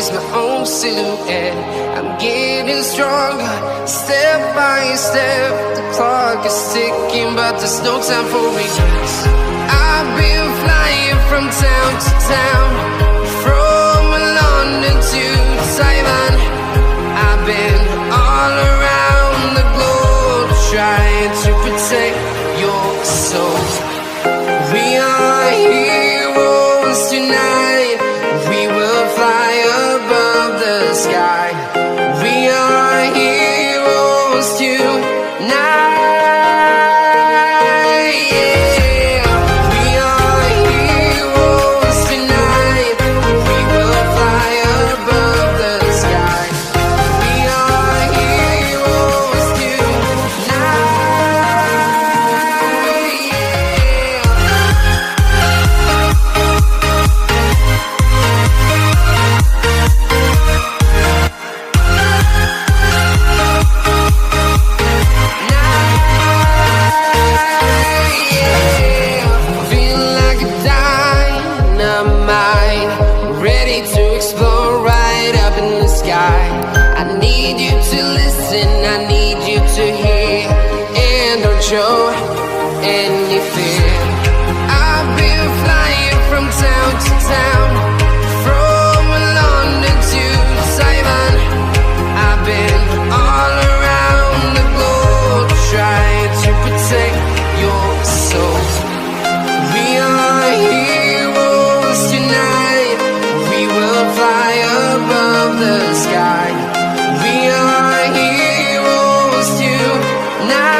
sees my own silhouette. I'm getting stronger, step by step. The clock is ticking, but there's no time for regrets. I've been flying from town to town, from London to Taiwan. I've been all around the globe, trying to protect your soul. We are heroes tonight. We will fly above the sky. We are heroes tonight. Show any fear. I've been flying from town to town, from London to Taiwan. I've been all around the globe, trying to protect your soul. We are heroes tonight. We will fly above the sky. We are heroes tonight.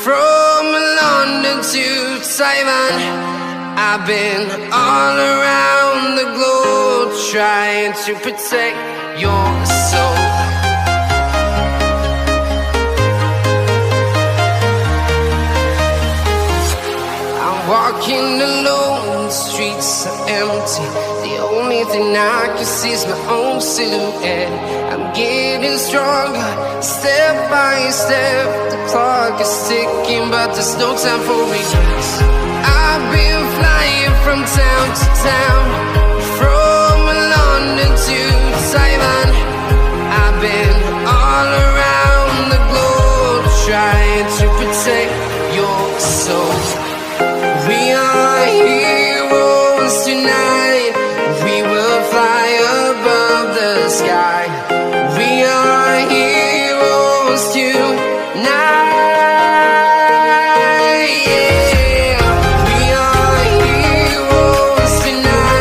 From London to Taiwan, I've been all around the globe, trying to protect your soul. I'm walking alone, the streets are empty. The only thing I can see is my own silhouette. I'm getting stronger, step by step. The clock is ticking, but there's no time for regrets. I've been flying from town to town, from London to Taiwan. I've been all around the globe, trying to protect your soul. We are heroes tonight. We will fly above the sky. We are heroes tonight. We are heroes tonight.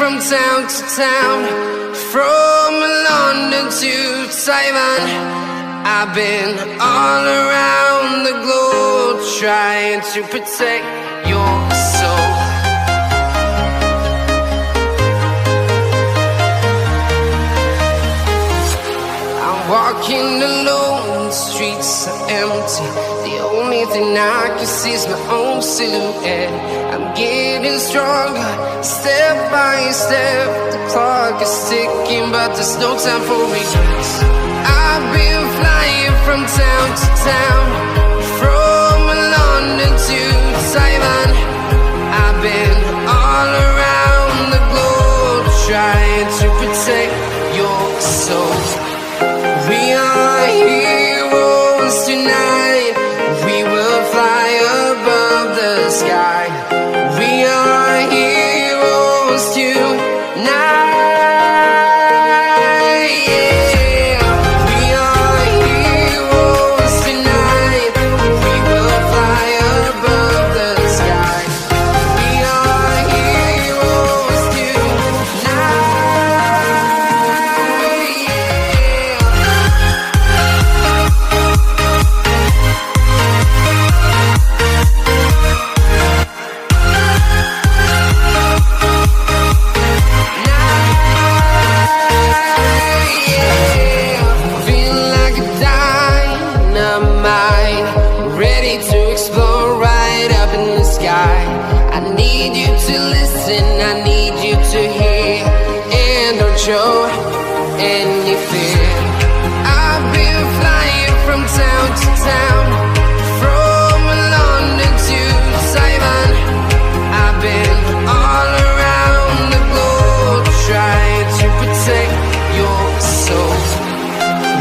from town to town, from London to Taiwan. I've been all around the globe trying to protect your soul. I'm walking alone, the streets are empty. The only thing I can see is my own silhouette. I'm getting stronger, step by step. The clock is ticking, but there's no time for regrets. I've been flying from town to town, from London to Taiwan. I've been all around the globe trying to protect your soul. We are heroes tonight. We will fly above the sky. We are heroes tonight. Show any fear. I've been flying from town to town, from London to Taiwan. I've been all around the globe trying to protect your soul.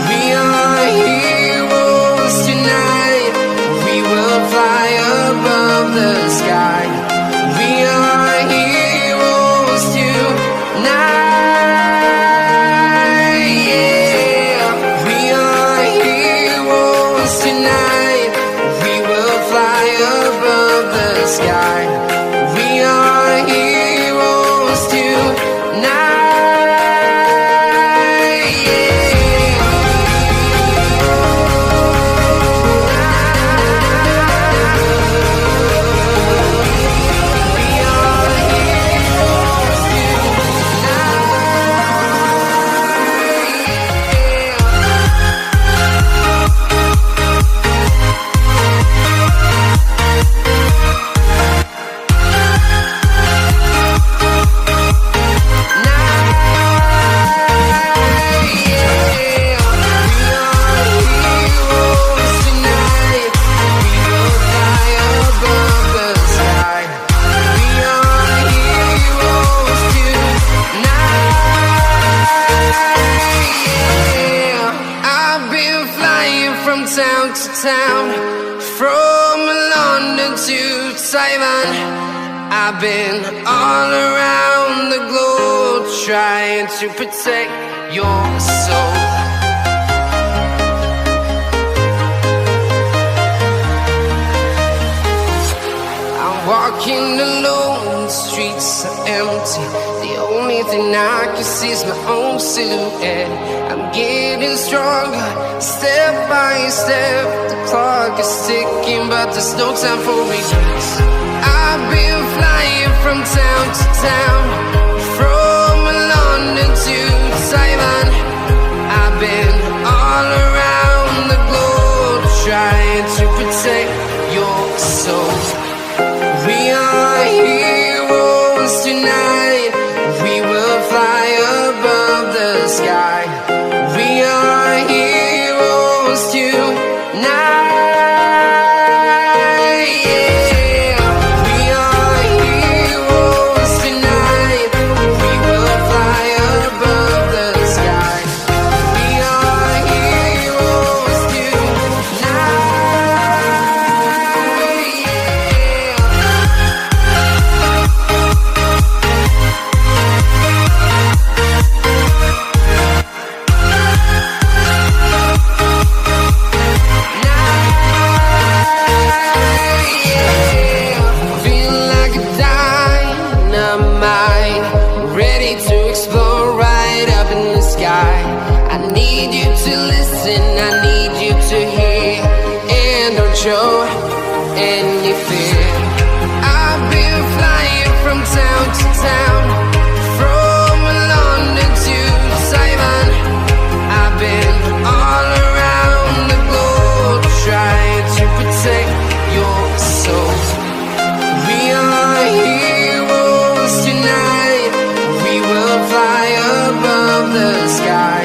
We are heroes tonight. We will fly above the sky. We are heroes tonight. Town to town, from London to Taiwan. I've been all around the globe trying to protect your soul. I'm walking alone, the streets are empty. The only thing I can see is my own silhouette. I'm getting stronger, step by step. The clock is ticking, but there's no time for regrets. I've been flying from town to town, from London to Taiwan. I've been all around the globe trying to protect your soul. We are heroes tonight. We will fly above the sky. We are heroes tonight. Yeah. We are lesson I need you to hear, and don't show any fear. I've been flying from town to town, from London to Taiwan. I've been all around the globe trying to protect your soul. We are heroes tonight. We will fly above the sky.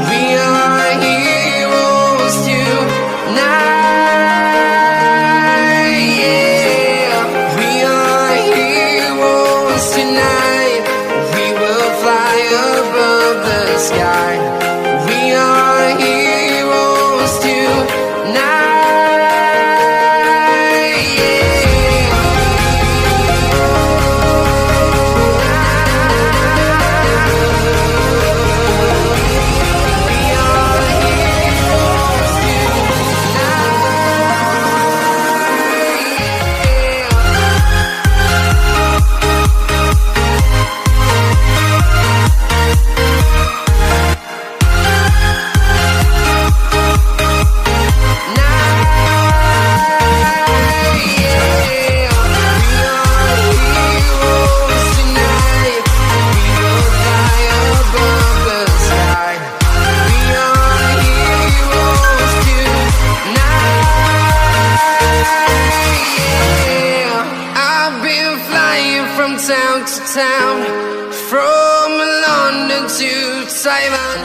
We are heroes tonight. Yeah. We are heroes tonight. We will fly above the sky. We are heroes tonight. Town to town, from London to Taiwan.